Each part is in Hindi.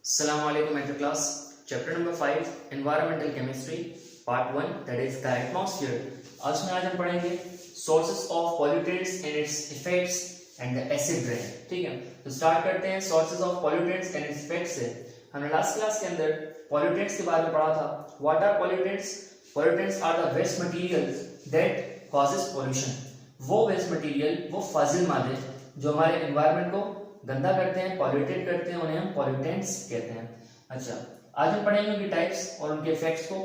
Assalamu alaikum metric class. Chapter number 5 Environmental Chemistry Part 1 that is the atmosphere. आज हम पढ़ेंगे sources of pollutants and its effects and the acid rain. ठीक है, तो स्टार्ट करते हैं sources of pollutants and its effects से. हमने लास्ट क्लास के अंदर pollutants के बारे में पढ़ा था. What are pollutants? Pollutants are the waste materials that causes pollution. वो waste material, वो फाजिल मादे जो हमारे environment को गंदा करते हैं, पॉल्यूटेड करते हैं, उन्हें हम पॉल्यूटेंट्स कहते हैं. अच्छा, आज हम पढ़ेंगे उनकी टाइप्स और उनके इफेक्ट्स को.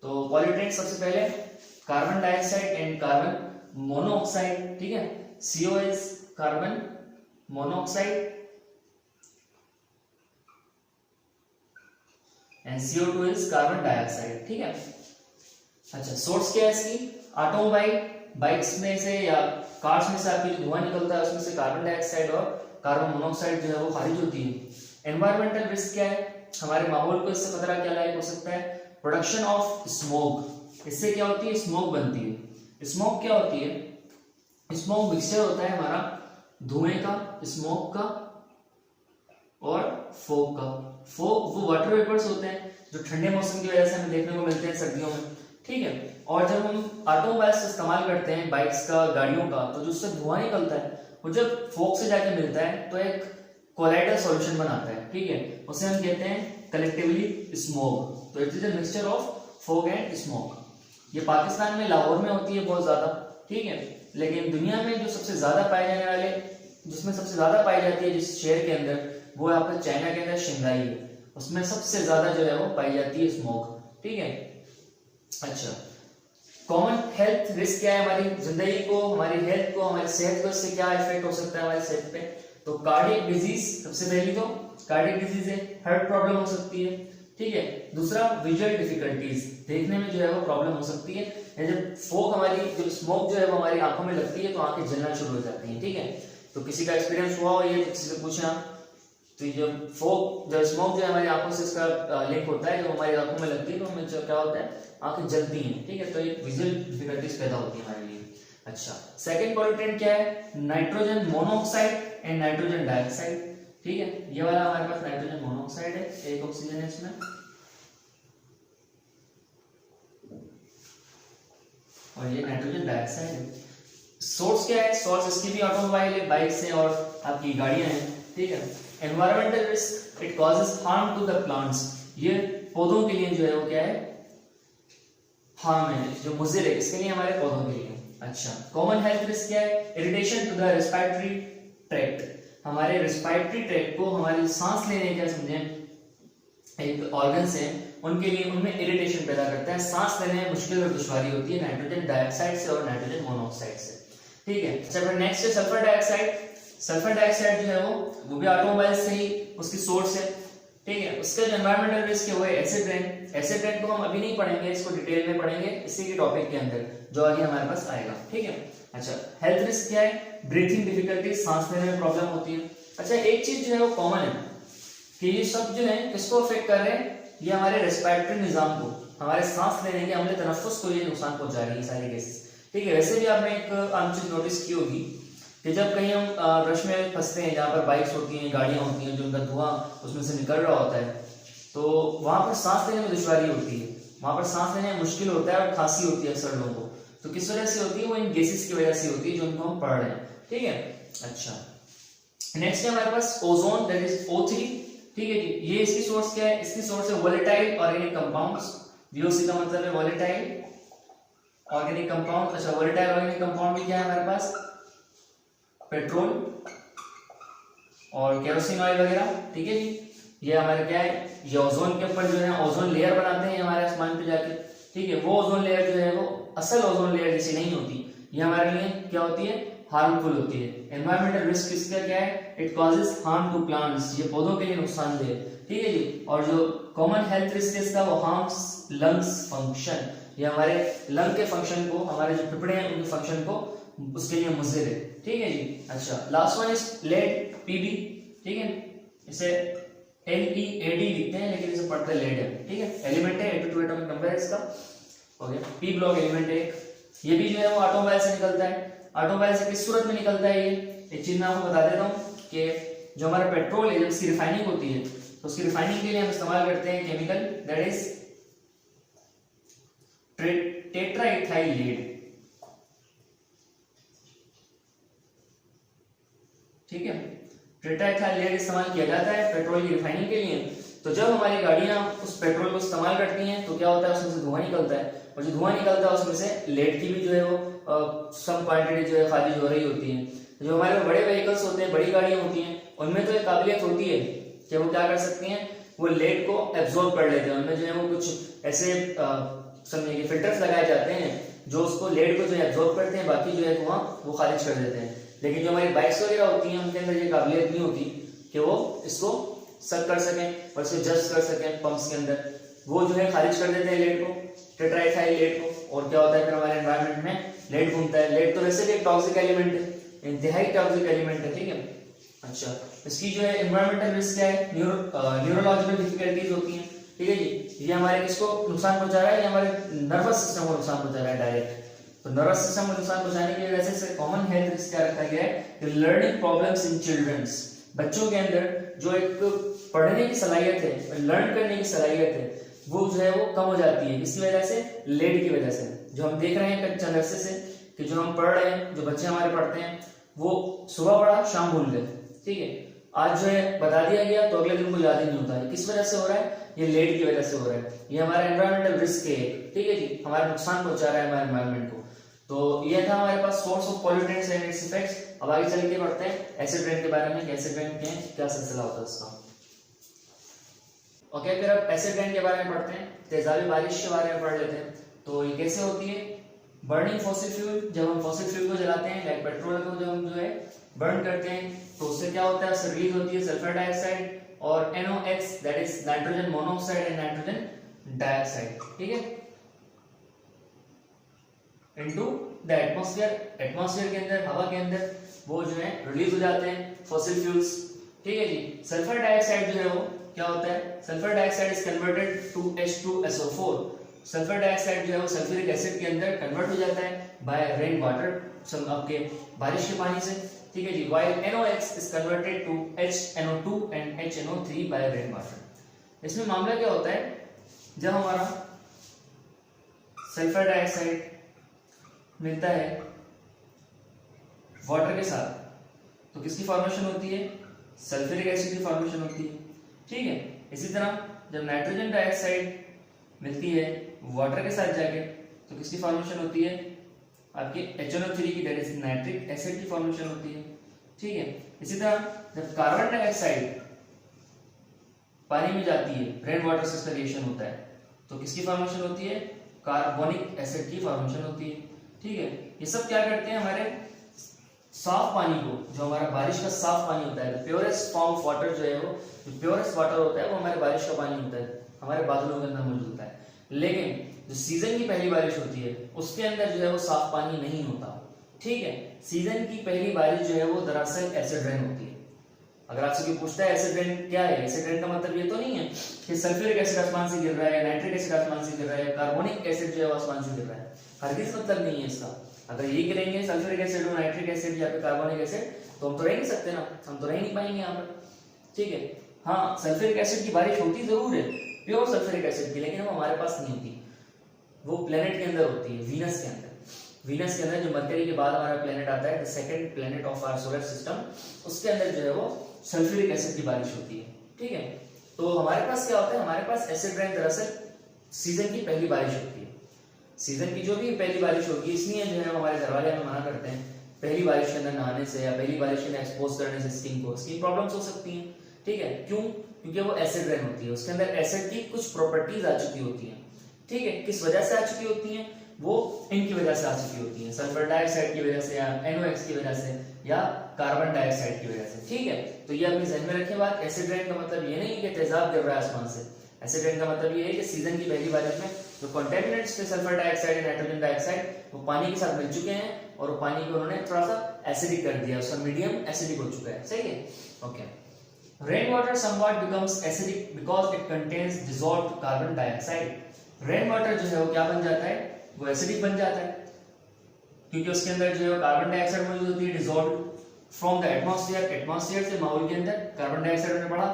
तो पॉल्यूटेंट्स सबसे पहले carbon dioxide and carbon monoxide. ठीक है, CO is carbon monoxide and CO2 is carbon dioxide. ठीक है. अच्छा, सोर्स क्या है इसकी? ऑटोमोबाइल, बाइक्स में से या कार्स में से आपकी जो धुआं निकलता है उसमें से कार्बन डाइऑक्साइड और कार्बन मोनोऑक्साइड जो है वो खारिज होती है. एनवायरमेंटल रिस्क क्या है? हमारे माहौल को इससे खतरा क्या लायक हो सकता है? Production of smoke. इससे क्या होती है? स्मोक बनती है. स्मोक क्या होती है? स्मोक मिक्सचर होता है हमारा धुएं का, स्मोक का और फोग का. फोग वो वाटर वेपर्स होते हैं जो ठंडे मौसम की वजह से हमें देखने को मिलते हैं सर्दियों में. ठीक है. और जब हम ऑटोमोबाइल्स इस्तेमाल करते हैं, बाइक्स का, गाड़ियों का, तो जो उससे धुआं निकलता है वो जब फोग से जाके मिलता है तो एक कोलाइडल सॉल्यूशन बनाता है. ठीक है, उसे हम कहते हैं कलेक्टिवली स्मोक. तो it is a mixture of fog and smoke. ये पाकिस्तान में लाहौर में होती है बहुत ज्यादा. ठीक है, लेकिन दुनिया में जो सबसे ज्यादा पाए जाने वाले, जिसमें सबसे ज्यादा पाई जाती है जिस शहर के अंदर, वो है आपका चाइना के अंदर शंघाई है. उसमें सबसे ज्यादा जो है वो पाई जाती है स्मोक. ठीक है. अच्छा, कॉमन हेल्थ रिस्क क्या है? हमारी जिंदगी को, हमारी हेल्थ को, हमारी सेहत को इससे क्या इफेक्ट हो सकता है हमारी सेहत पे? तो कार्डियक डिजीज सबसे पहली तो कार्डियक डिजीज है, हार्ट प्रॉब्लम हो सकती है. ठीक है. दूसरा विजुअल डिफिकल्टीज, देखने में जो है वो प्रॉब्लम हो सकती है. जब फोग हमारी, जो स्मोक जो है वो हमारी आंखों में लगती है तो आंखें जलना शुरू हो जाती हैं. ठीक है. तो किसी का एक्सपीरियंस हुआ हो ये, तो किसी से पूछना. तो जब फोग, जब स्मोक जो है हमारी आंखों से इसका लिंक होता है, जब हमारी आंखों में लगती है तो हमें क्या होता है? आंखें जलती हैं. ठीक है. तो एक विजुअल डिफिकल्टीज पैदा होती है हमारे लिए. अच्छा, सेकंड पॉल्यूटेंट क्या है? Nitrogen monoxide and nitrogen dioxide. ठीक है, ये वाला हमारे पास नाइट्रोजन मोनोऑक्साइड है, एक ऑक्सीजन है इसमें, और ये नाइट्रोजन डाइऑक्साइड है. सोर्स क्या है? सोर्स इसकी भी ऑटोमोबाइल है, बाइक्स हैं और आपकी गाड़ियां हैं. ठीक है. Environmental risk, it causes harm to the plants. ये पौधों के लिए जो है वो क्या है? हार्म है, जो मुज़िर है इसके लिए, हमारे पौधों के लिए. अच्छा, कॉमन हेल्थ रिस्क क्या है? Irritation to the respiratory tract. हमारे रेस्पिरेटरी ट्रैक्ट को, हमारी सांस लेने का समझे एक ऑर्गन्स है, उनके लिए, उनमें इरिटेशन पैदा करता है, सांस लेने में मुश्किल और दुश्वारी होती है नाइट्रोजन डाइऑक्साइड से और नाइट्रोजन मोनोऑक्साइड से. ठीक है. अच्छा, फिर नेक्स्ट है सल्फर डाइऑक्साइड. सल्फर डाइऑक्साइड जो है वो भी ऑटोमोबाइल से ही उसकी सोर्स है. ठीक है. उसका जो एनवायरमेंटल रिस्क है वो है एसिड रेन. एसिड रेन को हम अभी नहीं पढ़ेंगे, इसको डिटेल में पढ़ेंगे इसी के टॉपिक के अंदर जो आगे हमारे पास आएगा. ठीक है. अच्छा, हेल्थ रिस्क क्या है? ब्रीथिंग डिफिकल्टी, सांस लेने में प्रॉब्लम होती है. अच्छा, एक चीज जो है वो कॉमन है कि ये सब जो है किसको अफेक्ट कर रहे हैं? ये हमारे रेस्पिरेटरी निजाम को, हमारे सांस लेने के, अम्ल तनफ्फुस को ये नुकसान पहुंचा रही है सारी केसेस. ठीक है. वैसे भी आपने एक आम चीज नोटिस की होगी कि जब कहीं हम रश में फंसते हैं, जहाँ पर बाइक्स होती हैं, गाड़ियां होती हैं, जो उनका धुआं उसमें से निकल रहा होता है, तो वहां पर सांस लेने में दुश्वारी होती है, वहां पर सांस लेने में मुश्किल होता है और खांसी होती है अक्सर लोगों को. तो किस वजह से होती है? वो इन गैसेस की वजह से होती है जो उनको हम पढ़ रहे हैं. ठीक है. अच्छा, नेक्स्ट है हमारे पास ओजोन, दैट इज O3. ठीक है जी. ये इसकी सोर्स क्या है? इसकी सोर्स है वोलेटाइल ऑर्गेनिक कंपाउंड्स. VOC का मतलब है वोलेटाइल ऑर्गेनिक कंपाउंड. अच्छा, वोलेटाइल ऑर्गेनिक कंपाउंड में क्या है हमारे पास? पेट्रोल और केरोसिन ऑयल वगैरह. ठीक है जी. ये हमारे क्या है? ये ओजोन के ऊपर जो है ओजोन लेयर बनाते हैं हमारे आसमान पे जाके. ठीक है. वो ओजोन लेयर जो है वो असल ओजोन लेयर जैसी नहीं होती, ये हमारे लिए क्या होती है? हार्मफुल होती है. एनवायरमेंटल रिस्क इसका क्या है? It causes harm to plants. ये पौधों के लिए नुकसानदेह है. ठीक है जी. और जो कॉमन हेल्थ रिस्क है इसका, वो हार्म्स लंग्स फंक्शन. ये हमारे लंग के फंक्शन को, हमारे जो फेफड़े हैं उनके फंक्शन को, उसके लिए मुज़िर है. ठीक है जी. अच्छा, last one is lead, PB. ठीक है. इसे LEAD लिखते हैं लेकिन इसे पढ़ते लेड है. ठीक है. एलिमेंट है, 82 एटॉमिक नंबर है इसका. ओके. P ब्लॉक एलिमेंट है. ये भी जो है वो ऑटोमोबाइल से निकलता है. ऑटोमोबाइल से किस सूरत में निकलता है? ये एक चीज मैं आपको बता देता हूँ कि जो हमारा पेट्रोल है, जब इसकी रिफाइनिंग होती है तो उसकी रिफाइनिंग के लिए हम इस्तेमाल करते हैं chemical that is tetraethyl lead. ठीक है, टेट्राइथाइल लीड इस्तेमाल किया जाता है पेट्रोल की रिफाइनिंग के लिए। तो जब हमारी गाड़ियां उस पेट्रोल को इस्तेमाल करती हैं तो क्या होता है, उसमें से धुआं निकलता है, और जो धुआं निकलता है उसमें से लेड की भी जो है वो सम क्वांटिटी जो है खारिज हो रही होती है। जो हमारे बड़े व्हीकल्स होते हैं, बड़ी गाड़ियां होती हैं, उनमें तो एक काबिलियत होती है कि वो क्या कर सकती हैं, वो लेड को एब्जॉर्ब कर लेते हैं। उनमें जो है वो कुछ ऐसे समझिए कि फिल्टर्स लगाए जाते हैं जो उसको लेड को जो है एब्जॉर्ब करते हैं, बाकी जो है धुआं वो खारिज कर देते हैं। लेकिन जो हमारी बाइक्स वगैरह होती हैं उनके अंदर ये काबिलियत नहीं होती कि वो इसको सक कर सकें और इसे जस्ट कर सकें पंप्स के अंदर, वो जो है खारिज कर देते हैं लेड को, टेट्राइथाइल लेड को। और क्या होता है फिर हमारे एनवायरनमेंट में लेड घूमता है। लेड तो वैसे भी एक टॉक्सिक एलिमेंट है, इंतहाई टॉक्सिक एलिमेंट है। ठीक है, अच्छा इसकी जो है एनवायरमेंटल रिस्क क्या है, न्यूरोलॉजिकल डिफिकल्टीज होती हैं। ठीक है जी, ये हमारे किसको नुकसान पहुंचा रहा है, ये हमारे नर्वस सिस्टम को नुकसान पहुंचा रहा है डायरेक्ट। तो नर्वस सिस्टम को नुकसान पहुंचाने की वजह से कॉमन हेल्थ रिस्क क्या रखा गया है, लर्निंग प्रॉब्लम्स इन चिल्ड्रंस। बच्चों के अंदर जो एक पढ़ने की सलाहियत है, लर्न करने की सलाहियत है, वो जो है वो कम हो जाती है। किसकी वजह से, लेड की वजह से। जो हम देख रहे हैं कच्चा नर्से से कि जो हम पढ़ रहे हैं, जो बच्चे हमारे पढ़ते हैं, वो सुबह पढ़ा शाम भूल गए। ठीक है, आज जो है बता दिया गया तो अगले दिन को याद ही नहीं होता है। किस वजह से हो रहा है, ये लेड की वजह से हो रहा है। ये हमारा एनवायरमेंटल रिस्क है। ठीक है जी, हमारा नुकसान पहुंचा रहा है हमारे एनवायरमेंट को। तो ये था हमारे पास source of pollutants and its effects. अब आगे चल के पढ़ते हैं एसिड रेन के बारे में, एसिड रेन के क्या सिलसिला होता है उसका। ओके, फिर अब एसिड रेन के बारे में पढ़ते हैं, तेजाबी बारिश के बारे में पढ़ लेते हैं। तो ये कैसे होती है, बर्निंग फॉसिल फ्यूल। जब हम फॉसिल फ्यूल को जलाते हैं, लाइक पेट्रोल को जब हम जो है बर्न करते हैं, तो उससे क्या होता है, उससे रिलीज होती है सल्फर डाइऑक्साइड और NOx that is nitrogen monoxide and nitrogen dioxide. ठीक है, इनटू द एटमॉस्फेयर। एटमॉस्फेयर के अंदर, हवा के अंदर वो जो है रिलीज हो जाते हैं फॉसिल फ्यूल्स। ठीक है जी, सल्फर डाइऑक्साइड जो है वो क्या होता है, sulphur dioxide is converted to H2SO4। Sulphur dioxide जो है वो सल्फ्यूरिक एसिड के अंदर कन्वर्ट हो जाता है बाय रेन वाटर, आपके बारिश के पानी से। ठीक है जी, while NOx is converted to HNO2 and HNO3 by rain water। इसमें मामला क्या होता है, जब हमारा सल्फर डाइऑक्साइड मिलता है वाटर के साथ, तो किसकी फॉर्मेशन होती है, सल्फ्यूरिक एसिड की फॉर्मेशन होती है। ठीक है, इसी तरह जब नाइट्रोजन डाइऑक्साइड मिलती है वाटर के साथ जाके, तो किसकी फॉर्मेशन होती है, आपकी HNO3 की, दैट इज नाइट्रिक एसिड की फॉर्मेशन होती है। ठीक है, इसी तरह जब कार्बन डाइऑक्साइड पानी में जाती है, रेन वाटर से इसका रिएक्शन होता है, तो किसकी फॉर्मेशन होती है, कार्बोनिक एसिड की फॉर्मेशन होती है। ठीक है, ये सब क्या करते हैं, हमारे साफ पानी को, जो हमारा बारिश का साफ पानी होता है, प्योरेस्ट फॉर्म ऑफ वाटर जो है वो, जो प्योरेस्ट वाटर होता है वो हमारे बारिश का पानी होता है, हमारे बादलों के अंदर मौजूद होता है। लेकिन जो सीजन की पहली बारिश होती है उसके अंदर जो है वो साफ पानी नहीं होता। ठीक है, सीजन की पहली बारिश जो है वो दरअसल एसिड रेन होती है। अगर आपसे कोई पूछता है एसिड रेन क्या है, एसिड रेन का मतलब ये तो नहीं है कि सल्फ्यूरिक एसिड आसमान से गिर रहा है, नाइट्रिक एसिड आसमान से गिर रहा है, कार्बोनिक एसिड जो है आसमान से गिर रहा है, हरगिज मतलब नहीं है इसका। अगर ये गिरेंगे सल्फ्यूरिक एसिड और नाइट्रिक एसिड या फिर कार्बोनिक एसिड, तो हम तो रह नहीं सकते ना, हम तो रह नहीं पाएंगे यहाँ पर। ठीक है, हाँ सल्फ्यूरिक एसिड की बारिश होती जरूर है, प्योर सल्फ्यूरिक एसिड की, लेकिन वो हमारे पास नहीं होती, वो प्लेनेट के अंदर होती है, वीनस के अंदर। वीनस के अंदर जो मरकरी के बाद हमारा प्लेनेट आता है, the second planet of our solar system, उसके अंदर जो है वो सल्फ्यूरिक एसिड की बारिश होती है। ठीक है, तो हमारे पास क्या होता है, हमारे पास एसिड रेन दरअसल सीजन की पहली बारिश होती है। सीजन की जो भी पहली बारिश होगी, इसलिए जो है हमारे घर वाले हमें मना करते हैं पहली बारिश के अंदर नहाने से या पहली बारिश के अंदर एक्सपोज करने से स्किन को, स्किन प्रॉब्लम्स हो सकती हैं। ठीक है, क्यों, क्योंकि वो एसिड रेन होती है, उसके अंदर एसिड की कुछ प्रॉपर्टीज आ चुकी होती हैं। ठीक है, किस वजह से आ चुकी होती हैं, वो इनकी वजह से आ चुकी होती है, सल्फर डाइऑक्साइड की वजह से या NOx की वजह से या कार्बन डाइऑक्साइड की वजह से। ठीक है, तो ये अपने ध्यान में रखें बात। एसिड रेन का मतलब ये नहीं कि तेजाब गिर रहा है आसमान से, एसिड रेन का मतलब ये है कि सीजन की पहली बारिश में जो कंटेमिनेंट्स थे सल्फर डाइऑक्साइड या नाइट्रोजन डाइऑक्साइड, वो पानी के साथ मिल चुके हैं और वो पानी को उन्होंने थोड़ा सा एसिडिक कर दिया, उसका मीडियम एसिडिक हो चुका है। सही है, okay. Rain water somewhat becomes acidic because it contains dissolved carbon dioxide. Rain water जो है वो क्या बन जाता है, वो एसिडिक बन जाता है, क्योंकि उसके अंदर जो है कार्बन डाइऑक्साइड मौजूद होती है dissolved from the atmosphere. Atmosphere से माहौल के अंदर कार्बन डाइऑक्साइड में बढ़ा,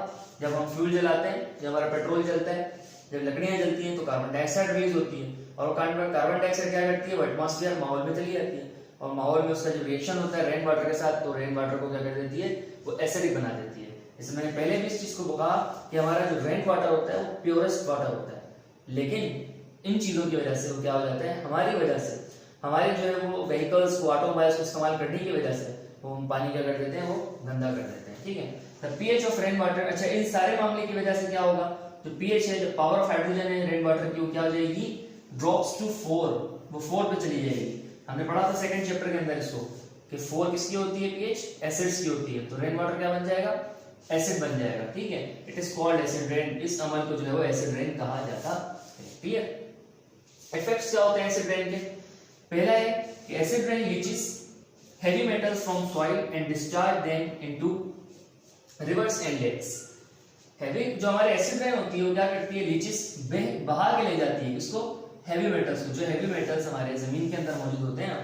जब हम फ्यूल जलाते हैं, जब हमारा पेट्रोल जलता है, जब लकड़ियां जलती हैं तो कार्बन डाइऑक्साइड रिलीज होती है, और कार्बन डाइऑक्साइड क्या करती है, वो एटमॉस्फेयर माहौल में चली जाती है, और माहौल में उसका जो रिएक्शन होता है रेन वाटर के साथ, तो रेन वाटर को क्या कर देती है, वो एसिडिक बना देती है। जैसे मैंने पहले भी इस चीज को कहा कि हमारा जो रेन वाटर होता है वो प्योरेस्ट वाटर होता है, लेकिन इन चीजों की वजह से वो क्या हो जाता है, हमारी वजह से, हमारे जो है वो व्हीकल्स को, ऑटोमोबाइल्स को इस्तेमाल करने की वजह से वो हम पानी क्या कर देते हैं, वो गंदा कर देते हैं। ठीक है, the pH of rain water, अच्छा इन सारे मामले की वजह से क्या होगा, जो पीएच है, जो पावर ऑफ हाइड्रोजन है रेन वाटर की, वो क्या हो जाएगी, ड्रॉप्स टू 4, वो 4 पे चली जाएगी। हमने पढ़ा था सेकंड चैप्टर के अंदर इसको कि 4 किसकी होती है, पीएच एसिड्स की होती है, तो रेन वाटर क्या बन जाएगा, एसिड बन जाएगा। ठीक है, it is called acid rain, इस अमल को जो है वो एसिड रेन कहा जाता है। क्लियर, इफेक्ट्स क्या होते हैं एसिड रेन के, पहला है कि acid rain leches heavy metals from soil and discharge them into rivers and lakes। Heavy जो हमारे एसिड रेन होती है वो क्या करती है, लीचेस बहा के ले जाती है इसको, हेवी मेटल्स को, जो हेवी मेटल्स हमारे जमीन के अंदर मौजूद होते हैं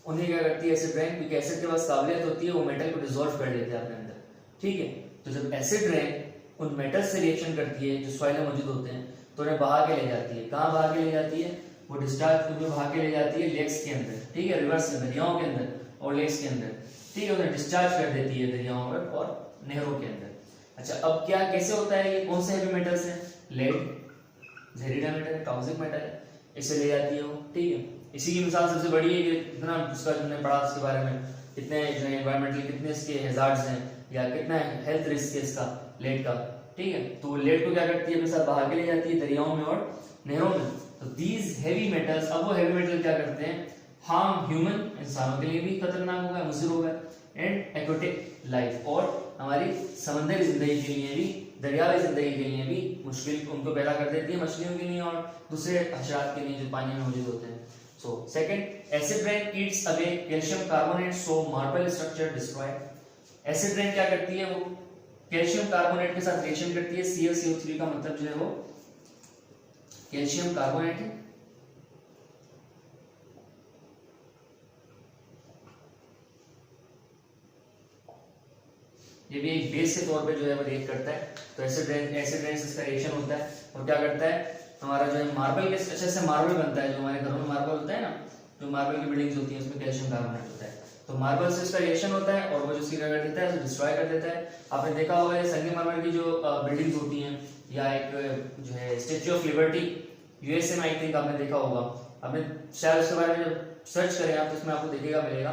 उन्हें क्या करती है एसिड रेन, क्योंकि एसिड के पास काबिलियत होती है वो मेटल को डिसॉल्व कर देते हैं अपने अंदर। ठीक है, तो जब एसिड रेन उन मेटल्स से रिएक्शन करती है जो सॉइल में मौजूद होते हैं, तो उन्हें बहा के ले जाती है। कहाँ बहा के ले जाती है, वो डिस्चार्ज में बहा के ले जाती है लेक्स के अंदर, ठीक है, रिवर्स में, दरियाओं के अंदर और लेक्स के अंदर। ठीक है, उन्हें डिस्चार्ज कर देती है दरियाओं में और नहरों के अंदर। अच्छा, अब क्या कैसे होता है, ये कौन से हेवी मेटल्स हैं, लेड जहरीला मेटल है, टॉक्सिक मेटल है, इसे ले जाती है वो। ठीक है, इसी की मिसाल सबसे बड़ी है कि इतना उसका हमने पढ़ा उसके बारे में, कितने जो है एनवायरमेंटली कितने इसके हैजार्ड्स हैं या कितना हेल्थ रिस्क है इसका लेड का। ठीक है, तो लेड को क्या करती है अपने साथ बहा के ले जाती है दरियाओं में और नहरों में। तो दीज हेवी मेटल्स, अब वो हेवी मेटल क्या करते हैं, हार्म ह्यूमन, इंसानों के लिए भी खतरनाक होगा, मुज़र होगा, एंड एक्वेटिक लाइफ, और हमारी समंदरी जिंदगी के लिए भी, दरियावी जिंदगी के लिए भी मुश्किल उनको पैदा कर देती है, मछलियों के लिए और दूसरे हशरात के लिए जो पानी में मौजूद होते हैं। So second, acid rain eats away calcium carbonate, so marble structure destroyed. Acid rain क्या करती है, वो कैल्शियम कार्बोनेट के साथ रिएक्शन करती है, CaCO3 का मतलब जो है वो कैल्शियम कार्बोनेट है, ये भी एक बेस के तौर पे जो है वो रिएक्ट करता है। तो एसिड रेन इसका रिएक्शन होता है और क्या करता है, हमारा जो है मार्बल के अच्छे से मार्बल बनता है, जो हमारे घरों में मार्बल होता है ना, जो मार्बल की बिल्डिंग्स होती है उसमें कैल्शियम कार्बोनेट होता है, तो मार्बल से इसका रिएक्शन होता है और वो जो क्या कर देता है, उसे डिस्ट्रॉय कर देता है। आपने देखा होगा संगमरमर की जो बिल्डिंग्स होती हैं, या एक जो है स्टैच्यू ऑफ लिबर्टी यूएसए में, आई थिंक आपने देखा होगा, आपने शायद उसके बारे में जब सर्च करें आप तो उसमें आपको देखिएगा मिलेगा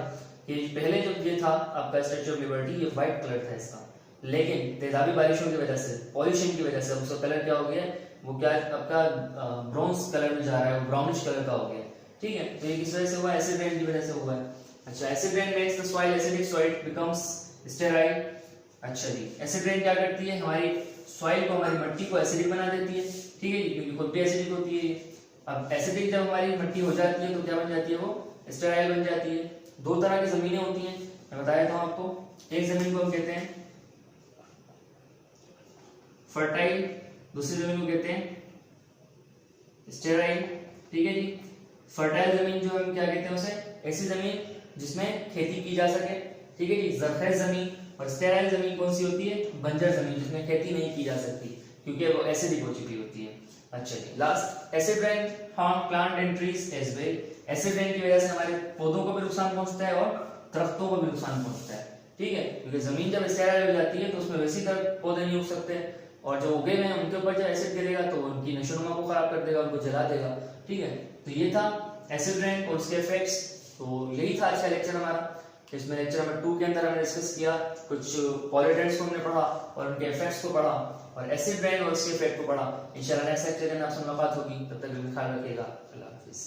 कि पहले जो ये था आपका स्टैच्यू ऑफ लिबर्टी, ये व्हाइट कलर था इसका, लेकिन तेजाबी बारिशों की वजह से, पॉल्यूशन की वजह से उसका कलर क्या हो गया, वो क्या आपका ब्रॉन्ज कलर में जा रहा है, वो ब्राउनिश कलर का हो गया। ठीक है, तो ये किस वजह से हुआ, एसिड रेन की वजह से हुआ है। अच्छा, acid rain makes the soil acidic, so it becomes sterile. अच्छा जी, एसिड रेन क्या करती है, हमारी सॉइल को, हमारी मिट्टी को एसिडिक बना देती है। ठीक है, क्योंकि खुद भी एसिडिक होती है। अब एसिडिक जब हमारी मिट्टी हो जाती है तो क्या बन जाती है, वो स्टेराइल बन जाती है। दो तरह की जमीनें होती हैं, मैं बता देता हूं आपको। एक जमीन को हम कहते हैं फर्टाइल, दूसरी जमीन को कहते हैं स्टेराइल। ठीक है जी, फर्टाइल जमीन जो हम क्या कहते हैं उसे, ऐसी जमीन जिसमें खेती की जा सके। ठीक है जी, जरखेज जमीन। और स्टेराइल जमीन कौन सी होती है, बंजर जमीन, जिसमें खेती नहीं की जा सकती क्योंकि वो एसिडिक हो चुकी होती है। अच्छा जी, last, acid rain harm plant and trees as well. Acid rain की वजह से हमारे पौधों को भी नुकसान पहुंचता है और दरख्तों को भी नुकसान पहुंचता है। ठीक है, क्योंकि जमीन जब स्टेराइल हो जाती है तो उसमें वैसी तरह पौधे नहीं उग सकते, और जो उगे हुए हैं उनके ऊपर जब एसिड गिरेगा तो उनकी नशोनुमा को खराब कर देगा, उनको जला देगा। ठीक है, तो ये था एसिड रेन और उसके इफेक्ट्स। तो यही था आज का लेक्चर हमारा। इसमें लेक्चर नंबर 2 के अंदर हमने डिस्कस किया, कुछ पॉल्यूटेंट्स को हमने पढ़ा और उनके इफेक्ट्स को पढ़ा, और एसिड रेन और उसके इफेक्ट को पढ़ा। इंशाल्लाह नेक्स्ट लेक्चर में आपसे मुलाकात होगी, तब तक ख्याल रखिएगा। अल्लाह हाफिज़।